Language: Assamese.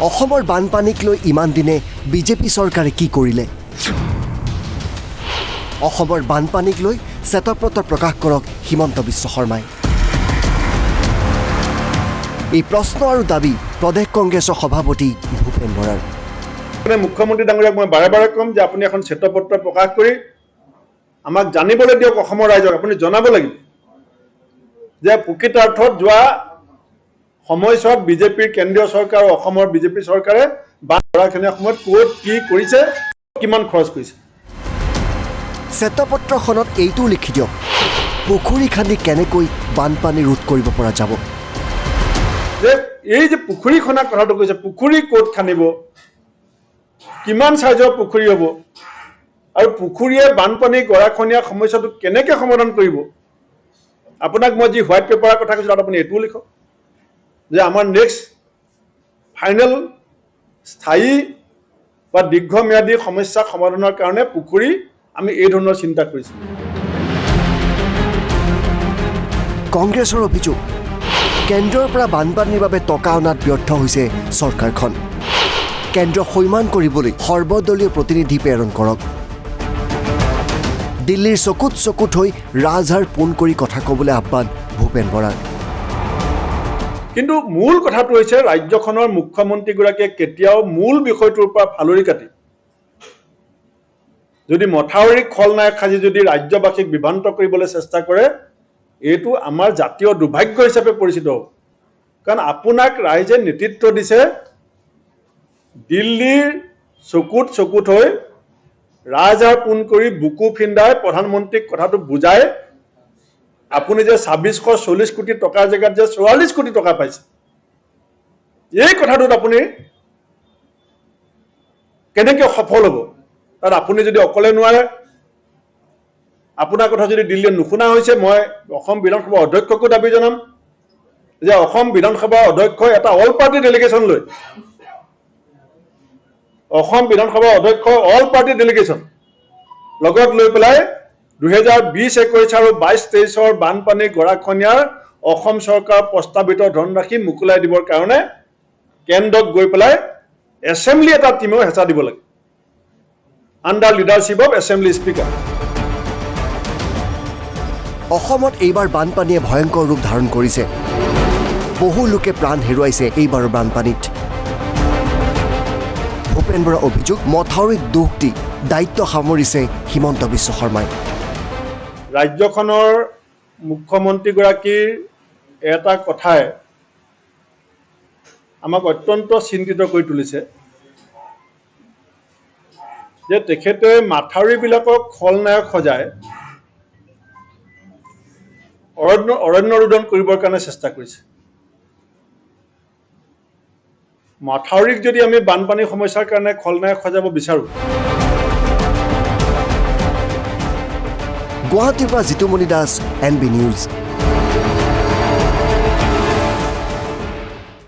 অসমৰ বানপানীক লৈ ইমান দিনে বিজেপি চৰকাৰে কি কৰিলে? অসমৰ বানপানীক লৈ শ্বেতপত্ৰ প্ৰকাশ কৰক হিমন্ত বিশ্ব শৰ্মাই। এই প্ৰশ্ন আৰু দাবী প্ৰদেশ কংগ্ৰেছৰ সভাপতি ভূপেন বৰাৰ। মুখ্যমন্ত্ৰী ডাঙৰীয়াক মই বাৰে বাৰে ক'ম যে আপুনি এখন শ্বেতপত্ৰ প্ৰকাশ কৰি আমাক জানিবলৈ দিয়ক, অসমৰ ৰাইজক আপুনি জনাব লাগিব যে প্ৰকৃতাৰ্থত যোৱা সময়ছোৱাত বিজেপিৰ কেন্দ্ৰীয় চৰকাৰ আৰু অসমৰ বিজেপি চৰকাৰে বানপানীৰ সময়ত ক'ত কি কৰিছে, কিমান খৰচ কৰিছে। শ্বেতপত্ৰখনত এইটো লিখি দিয়ক, পুখুৰী খান্দি কেনেকৈ বানপানী ৰোধ কৰিব পৰা যাব। যে এই যে পুখুৰী খনাৰ কথাটো কৈছে, পুখুৰী ক'ত খান্দিব, কিমান চাইজৰ পুখুৰী হ'ব, আৰু পুখুৰীয়ে বানপানী গৰাখহনীয়া সমস্যাটো কেনেকৈ সমাধান কৰিব। আপোনাক মই যি হোৱাইট পেপাৰৰ কথা কৈছোঁ তাত আপুনি এইটোও লিখক যে আমাৰ নেক্সট ফাইনেল স্থায়ী বা দীৰ্ঘম্যাদী সমস্যা সমাধানৰ কাৰণে পুখুৰী আমি এই ধৰণৰ চিন্তা কৰিছোঁ। কংগ্ৰেছৰ অভিযোগ, কেন্দ্ৰৰ পৰা বানপানীৰ বাবে টকা অনাত ব্যৰ্থ হৈছে চৰকাৰখন। কেন্দ্ৰ সৈমান কৰিবলৈ সৰ্বদলীয় প্ৰতিনিধি প্ৰেৰণ কৰক। দিল্লীৰ চকুত চকুত হৈ ৰাজহাৰ পোন কৰি কথা ক'বলৈ আহ্বান ভূপেন বৰাৰ। কিন্তু মূল কথাটো হৈছে ৰাজ্যখনৰ মুখ্যমন্ত্ৰীগৰাকীয়ে কেতিয়াও মূল বিষয়টোৰ পৰা ফালৰি কাটি যদি মথাউৰি খলনায়ক সাজি যদি ৰাজ্যবাসীক বিভ্ৰান্ত কৰিবলৈ চেষ্টা কৰে, এইটো আমাৰ জাতীয় দুৰ্ভাগ্য হিচাপে পৰিচিত হ'ব। কাৰণ আপোনাক ৰাইজে নেতৃত্ব দিছে দিল্লীৰ চকুত চকুত হৈ ৰাজহাৰ পোন কৰি বুকু ফিন্দাই প্ৰধানমন্ত্ৰীক কথাটো বুজাই আপুনি যে ২৬৪০ কোটি টকাৰ জেগাত যে ৪৪ কোটি টকা পাইছে, এই কথাটোত আপুনি কেনেকৈ সফল হ'ব। তাত আপুনি যদি অকলে নোৱাৰে, আপোনাৰ কথা যদি দিল্লীয়ে নুশুনা হৈছে, মই অসম বিধানসভাৰ অধ্যক্ষকো দাবী জনাম যে অসম বিধানসভাৰ অধ্যক্ষই এটা অল পাৰ্টি ডেলিগেশ্যন লৈ অসম বিধানসভাৰ অধ্যক্ষ অল পাৰ্টি ডেলিগেশ্যন লগত লৈ পেলাই ২০২০-২১ আৰু ২২-২৩ বানপানী গৰাখহনীয়াৰ অসম চৰকাৰৰ প্ৰস্তাৱিত ধনৰাশি মোকলাই দিবৰ কাৰণে কেন্দ্ৰক গৈ পেলাই এছেম্বলি এটা টিমেও হেঁচা দিব লাগে, under leadership of assembly speaker. অসমত এইবাৰ বানপানীয়ে ভয়ংকৰ ৰূপ ধাৰণ কৰিছে। বহু লোকে প্ৰাণ হেৰুৱাইছে এইবাৰৰ বানপানীত। ভূপেন বৰাৰ অভিযোগ, মথাউৰিক দোষ দি দায়িত্ব সামৰিছে হিমন্ত বিশ্ব শৰ্মাই। ৰাজ্যখনৰ মুখ্যমন্ত্ৰীগৰাকীৰ এটা কথাই আমাক অত্যন্ত চিন্তিত কৰি তুলিছে যে তেখেতে মাথাউৰিবিলাকক খলনায়ক সজাই অৰণ্য ৰোধন কৰিবৰ কাৰণে চেষ্টা কৰিছে। মাথাউৰিক যদি আমি বানপানী সমস্যাৰ কাৰণে খলনায়ক সজাব বিচাৰোঁ, গুৱাহাটীৰ পৰা জিতুমণি দাস, NB নিউজ।